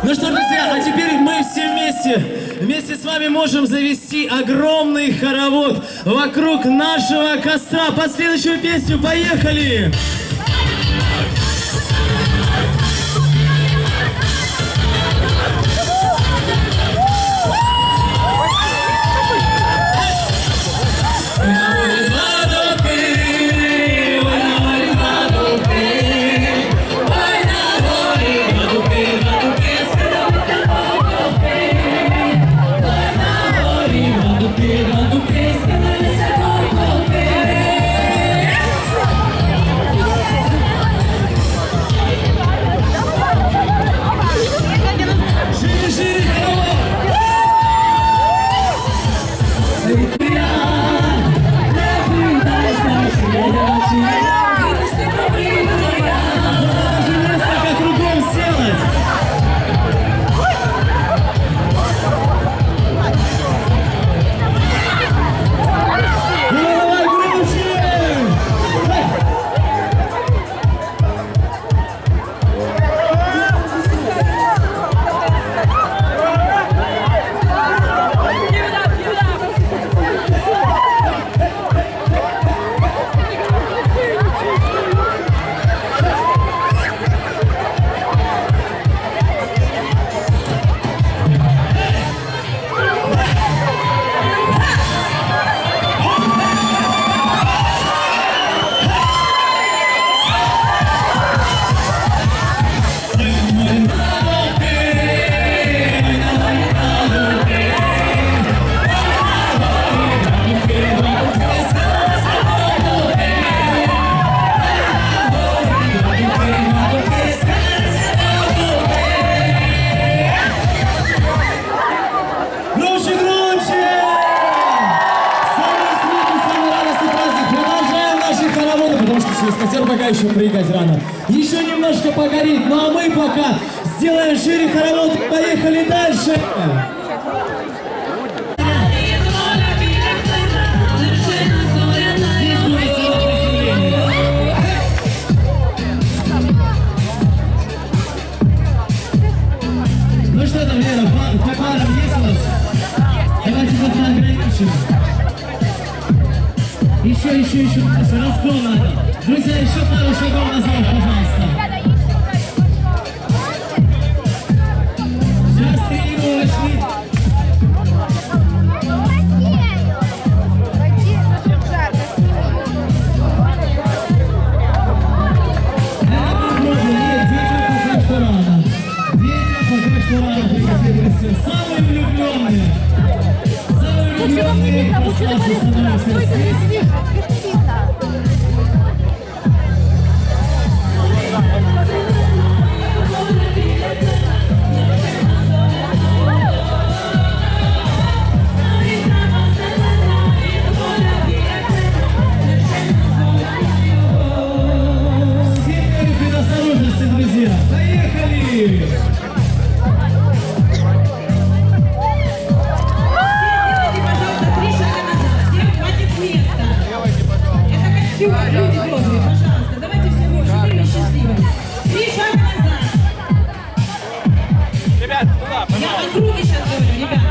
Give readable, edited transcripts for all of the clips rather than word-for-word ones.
Ну что, друзья, а теперь мы все вместе с вами можем завести огромный хоровод вокруг нашего костра. Под следующую песню поехали! Пока еще прыгать рано. Еще немножко погорит, ну а мы пока сделаем шире хоровод. Поехали дальше. Ну что там, Лера, по парам есть у нас? Давайте по парам. женщин. Еще, Маша, разгон надо. Друзья, еще пару шагов назад, пожалуйста. Сейчас тренировочный. Самые влюбленные. Всем предосторожности, друзья. Поехали! Люди добрые, пожалуйста, давайте все будем живыми и счастливыми. 3 шага назад. Ребят, туда, Я о круге сейчас говорю, ребята.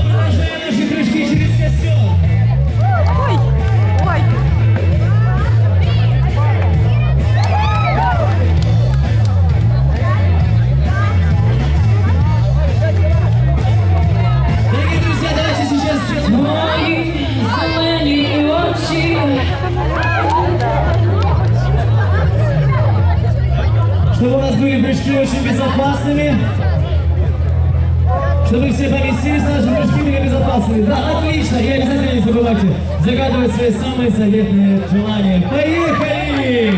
Продолжаем наши прыжки через костер. Дорогие друзья, давайте сейчас сделаем. Мої зелені очі. Чтобы у нас были прыжки очень безопасными. Чтобы все поместились, наши прыжки были безопасными. Да, отлично. И обязательно не забывайте загадывать свои самые заветные желания. Поехали!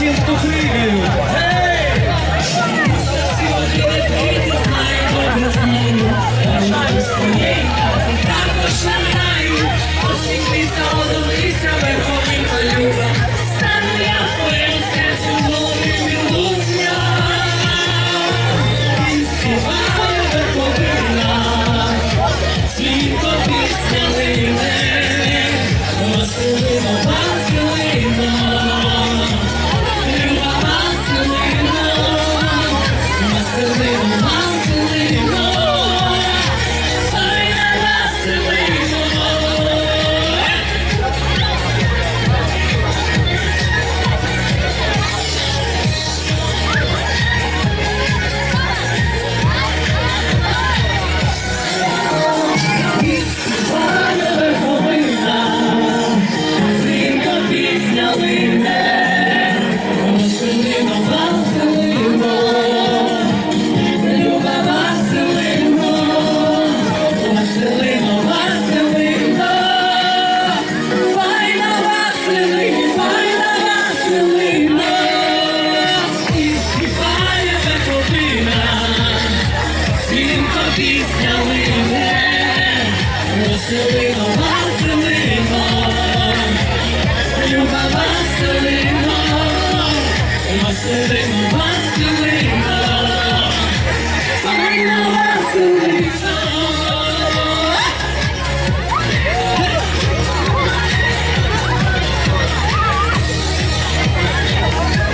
всем, кто прыгают.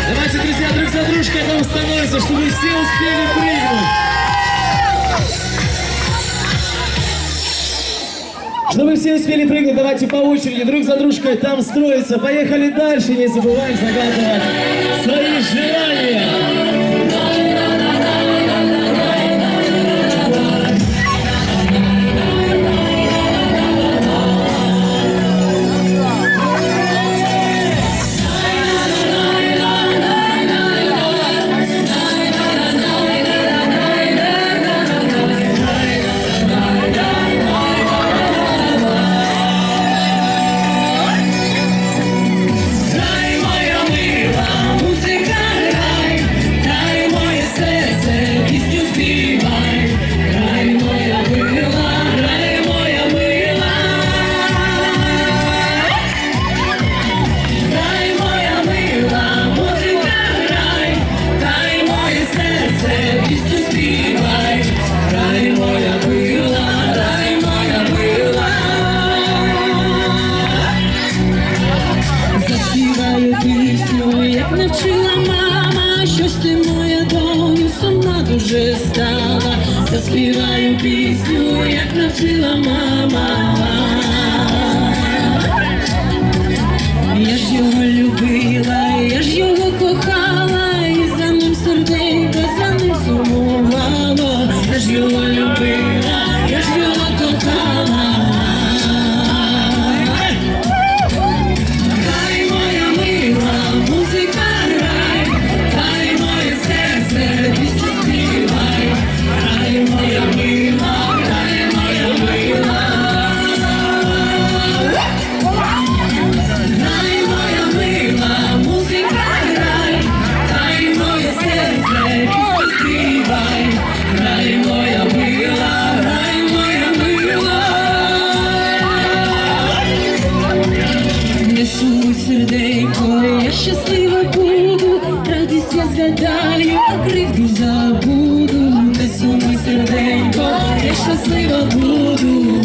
Давайте, друзья, друг за дружкой там становится, чтобы все успели прыгнуть. Чтобы все успели прыгнуть, давайте по очереди, друг за дружкой там строиться. Поехали дальше, не забываем загадывать свои желания. Як навчила мама, щось ти моя доню, сумна дуже стала. Заспіваю пісню, як навчила мама. Я ж його любила, я ж його кохала, і за ним серденько, за ним сумувало. Я ж його любила, я ж його кохала. Я щаслива буду, радість я згадаю, а кривду забуду. Не сумуй, серденько, я щаслива буду.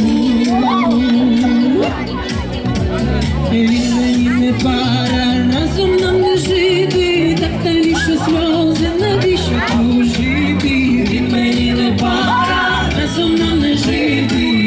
Він мені не пара, разом нам не жити, так навіщо сльози, навіщо тужити? Він мені не пара, разом нам не жити.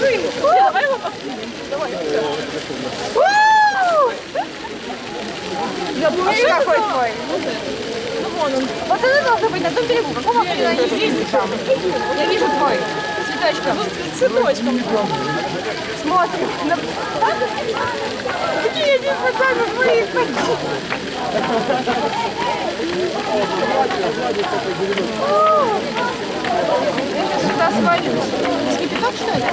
Давай его. Давай. Я думаю, какой твой? Ну вон он. Пацаны должны быть на том берегу. Какого хрена они ездят там? Я вижу твой. Цветочком. Цветочком. Смотрим. Какие один пацан моих хочу. Я сейчас сюда свалю. Кипяток, что ли?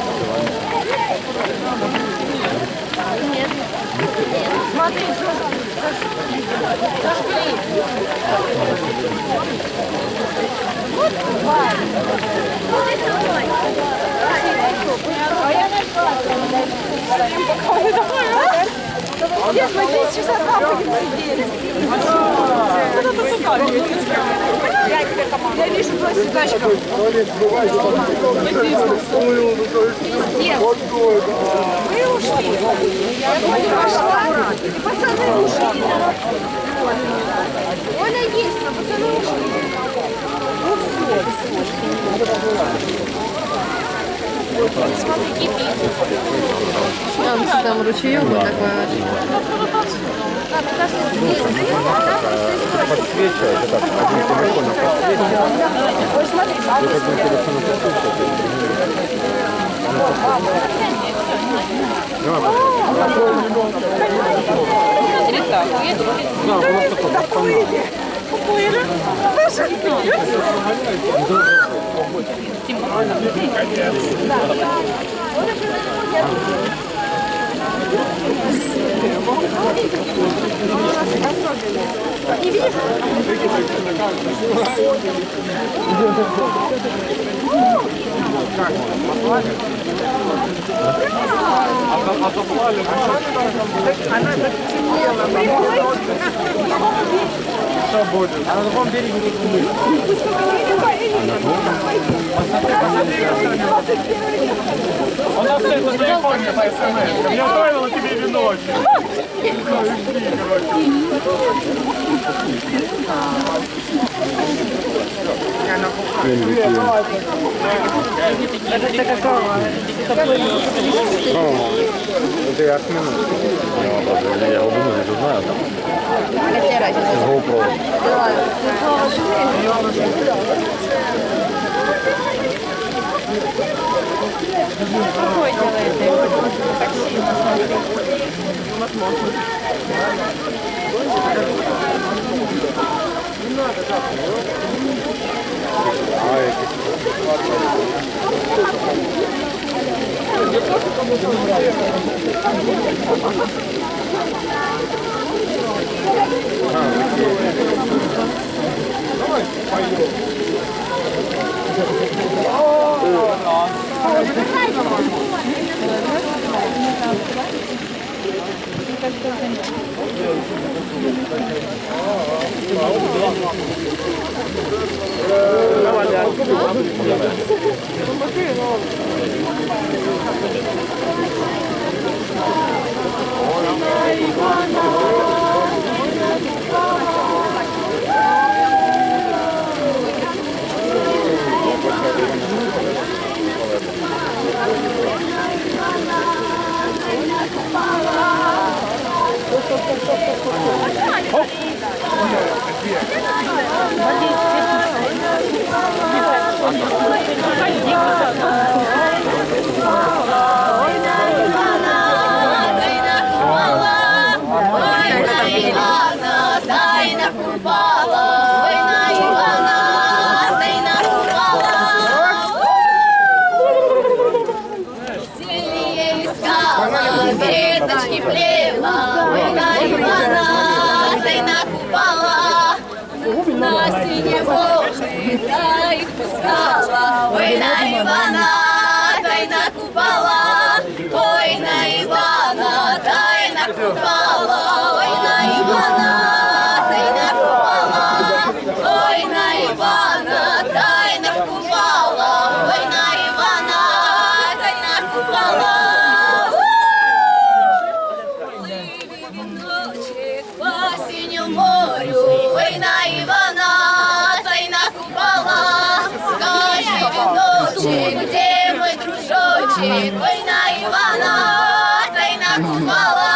Нет. Смотри, зажгли. Вот тварь. А я нашла. Где смотреть, часа два будем сидеть? Я вижу твой цветочком. Вы ушли. Я пошла. И пацаны ушли. Оля есть, но пацаны ушли. Ну все. Смотри, кипит. Там ручеек вот такой. Подсвечивает, это один телефон подсвечивает. Ой, смотри, Вот один телефон смотри так. Да, было такое. Не видишь? Она зачернела. Что будет? А на другом берегу у нас это на телефоне по СМС. Я отправила тебе вино. Это какого? Это я осьминог. Я его думаю, не знаю. Какая разница? С GoPro. Какой делает? Так сильно смотри. Веточки плела, война Ивана, тайна купала, на синие волны, та их пускала. Война Ивана, тайна купала, война Ивана, тайна купала, война Ивана, тайна купала, война Ивана, тайна купала, война Ивана, тайна купала. По синему морю, война Ивана, тайна купала. Скажи, веночек, где мой дружочек? ой на Івана, та й на купала.